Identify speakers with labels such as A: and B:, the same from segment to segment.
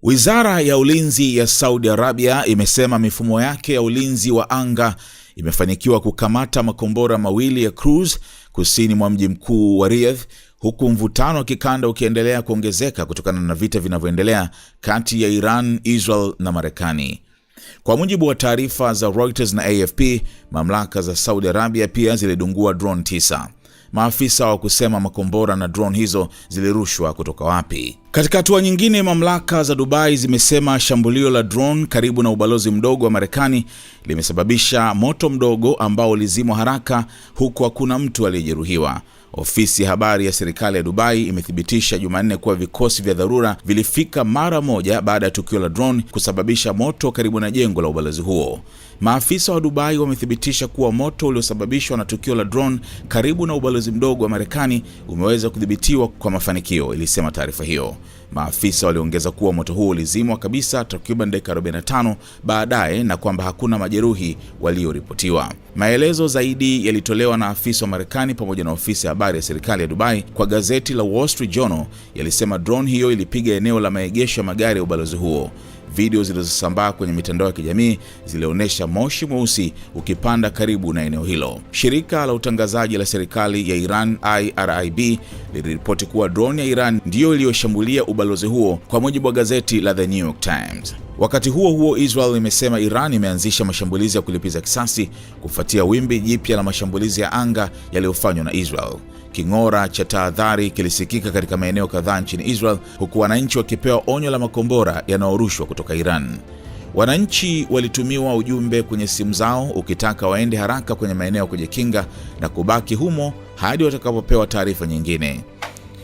A: Wizara ya ulinzi ya Saudi Arabia imesema mifumo yake ya ulinzi wa anga imefanikiwa kukamata makombora mawili ya cruise kusini mwa mji mkuu wa Riyadh, huku mvutano wa kikanda ukiendelea kuongezeka kutokana na vita vinavyoendelea kati ya Iran, Israel na Marekani. Kwa mujibu wa taarifa za Reuters na AFP, mamlaka za Saudi Arabia pia zilidungua drone 9. Maafisa wa kusema makombora na drone hizo zilirushwa kutoka wapi. Katika hatua nyingine, mamlaka za Dubai zimesema shambulio la drone karibu na ubalozi mdogo wa Marekani limesababisha moto mdogo ambao ulizimwa haraka, huku hakuna mtu aliyejeruhiwa. Ofisi ya habari ya serikali ya Dubai imethibitisha Jumanne kuwa vikosi vya dharura vilifika mara moja baada ya tukio la drone kusababisha moto karibu na jengo la ubalozi huo. Maafisa wa Dubai wamethibitisha kuwa moto uliosababishwa na tukio la drone karibu na ubalozi mdogo wa Marekani umeweza kudhibitiwa kwa mafanikio, ilisema taarifa hiyo. Maafisa waliongeza kuwa moto huo ulizimwa kabisa takriban dakika 45 baadaye na kwamba hakuna majeruhi walioripotiwa. Maelezo zaidi yalitolewa na afisa wa Marekani pamoja na ofisi ya habari ya serikali ya Dubai kwa gazeti la Wall Street Journal. Yalisema drone hiyo ilipiga eneo la maegesho ya magari ya ubalozi huo. Video zilizosambaa kwenye mitandao ya kijamii zilionyesha moshi mweusi ukipanda karibu na eneo hilo. Shirika la utangazaji la serikali ya Iran IRIB liliripoti kuwa drone ya Iran ndiyo iliyoshambulia ubalozi huo, kwa mujibu wa gazeti la The New York Times. Wakati huo huo, Israel imesema Iran imeanzisha mashambulizi ya kulipiza kisasi kufuatia wimbi jipya la mashambulizi ya anga yaliyofanywa na Israel. King'ora cha tahadhari kilisikika katika maeneo kadhaa nchini Israel, huku wananchi wakipewa onyo la makombora yanayorushwa kutoka Iran. Wananchi walitumiwa ujumbe kwenye simu zao ukitaka waende haraka kwenye maeneo ya kujikinga na kubaki humo hadi watakapopewa taarifa nyingine.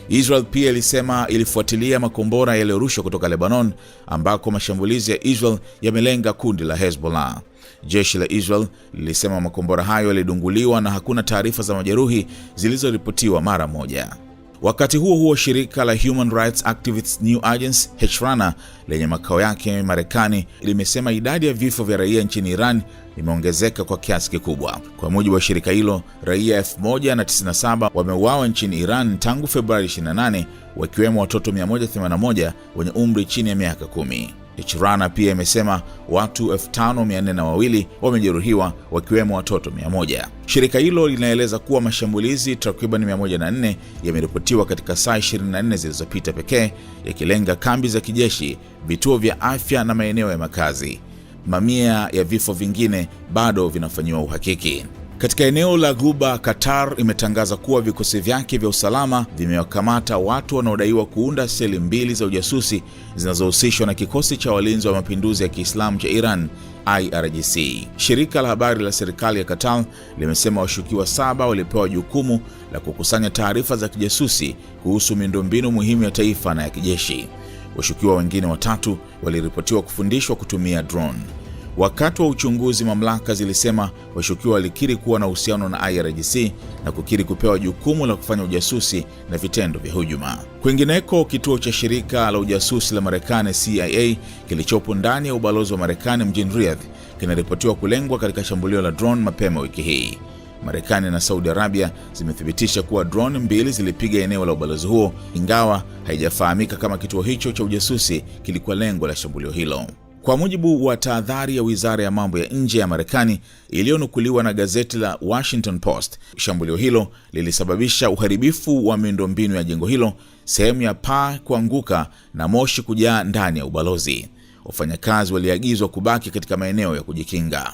A: Israel pia ilisema ilifuatilia makombora yaliyorushwa kutoka Lebanon, ambako mashambulizi ya Israel yamelenga kundi la Hezbollah. Jeshi la Israel lilisema makombora hayo yalidunguliwa na hakuna taarifa za majeruhi zilizoripotiwa mara moja. Wakati huo huo, shirika la Human Rights Activists New Agency HRANA lenye makao yake Marekani limesema idadi ya vifo vya raia nchini Iran imeongezeka kwa kiasi kikubwa. Kwa mujibu wa shirika hilo, raia 1097 wameuawa nchini Iran tangu Februari 28, wakiwemo watoto 181 wenye umri chini ya miaka 10. HRANA pia imesema watu 5402 wamejeruhiwa, wakiwemo watoto 100. Shirika hilo linaeleza kuwa mashambulizi takriban 104 yameripotiwa katika saa 24 zilizopita pekee, yakilenga kambi za kijeshi, vituo vya afya na maeneo ya makazi. Mamia ya vifo vingine bado vinafanyiwa uhakiki. Katika eneo la Ghuba, Qatar imetangaza kuwa vikosi vyake vya usalama vimewakamata watu wanaodaiwa kuunda seli mbili za ujasusi zinazohusishwa na kikosi cha walinzi wa mapinduzi ya Kiislamu cha Iran IRGC. Shirika la habari la serikali ya Qatar limesema washukiwa 7 walipewa jukumu la kukusanya taarifa za kijasusi kuhusu miundombinu muhimu ya taifa na ya kijeshi. Washukiwa wengine 3 waliripotiwa kufundishwa kutumia drone. Wakati wa uchunguzi, mamlaka zilisema washukiwa walikiri kuwa na uhusiano na IRGC na kukiri kupewa jukumu la kufanya ujasusi na vitendo vya hujuma. Kwingineko, kituo cha shirika la ujasusi la Marekani CIA kilichopo ndani ya ubalozi wa Marekani mjini Riyadh kinaripotiwa kulengwa katika shambulio la drone mapema wiki hii. Marekani na Saudi Arabia zimethibitisha kuwa drone 2 zilipiga eneo la ubalozi huo, ingawa haijafahamika kama kituo hicho cha ujasusi kilikuwa lengo la shambulio hilo. Kwa mujibu wa tahadhari ya Wizara ya Mambo ya Nje ya Marekani iliyonukuliwa na gazeti la Washington Post, shambulio hilo lilisababisha uharibifu wa miundombinu ya jengo hilo, sehemu ya paa kuanguka na moshi kujaa ndani ya ubalozi. Wafanyakazi waliagizwa kubaki katika maeneo ya kujikinga.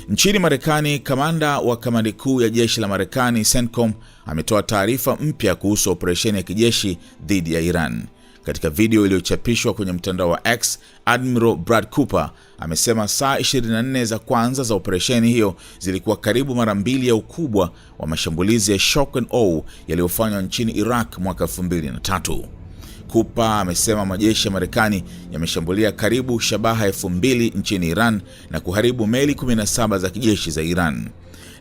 A: Nchini Marekani, kamanda wa kamandi kuu ya jeshi la Marekani CENTCOM ametoa taarifa mpya kuhusu operesheni ya kijeshi dhidi ya Iran. Katika video iliyochapishwa kwenye mtandao wa X, Admiral Brad Cooper amesema saa 24 za kwanza za operesheni hiyo zilikuwa karibu mara 2 ya ukubwa wa mashambulizi ya shock and awe yaliyofanywa nchini Iraq mwaka 2003. Cooper amesema majeshi ya Marekani yameshambulia karibu shabaha 2000 nchini Iran na kuharibu meli 17 za kijeshi za Iran.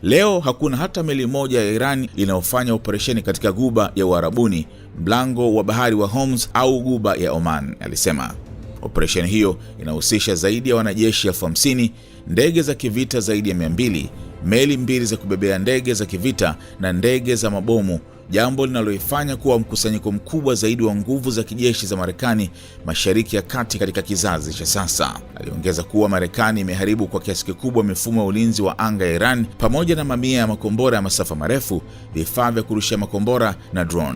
A: Leo hakuna hata meli moja ya Iran inayofanya operesheni katika Ghuba ya Uarabuni, mlango wa bahari wa Hormuz au Ghuba ya Oman, alisema. Operesheni hiyo inahusisha zaidi ya wanajeshi 50,000, ndege za kivita zaidi ya 200, meli 2 za kubebea ndege za kivita na ndege za mabomu jambo linaloifanya kuwa mkusanyiko mkubwa zaidi wa nguvu za kijeshi za Marekani Mashariki ya Kati katika kizazi cha sasa. Aliongeza kuwa Marekani imeharibu kwa kiasi kikubwa mifumo ya ulinzi wa anga ya Iran pamoja na mamia ya makombora ya masafa marefu, vifaa vya kurushia makombora na drone.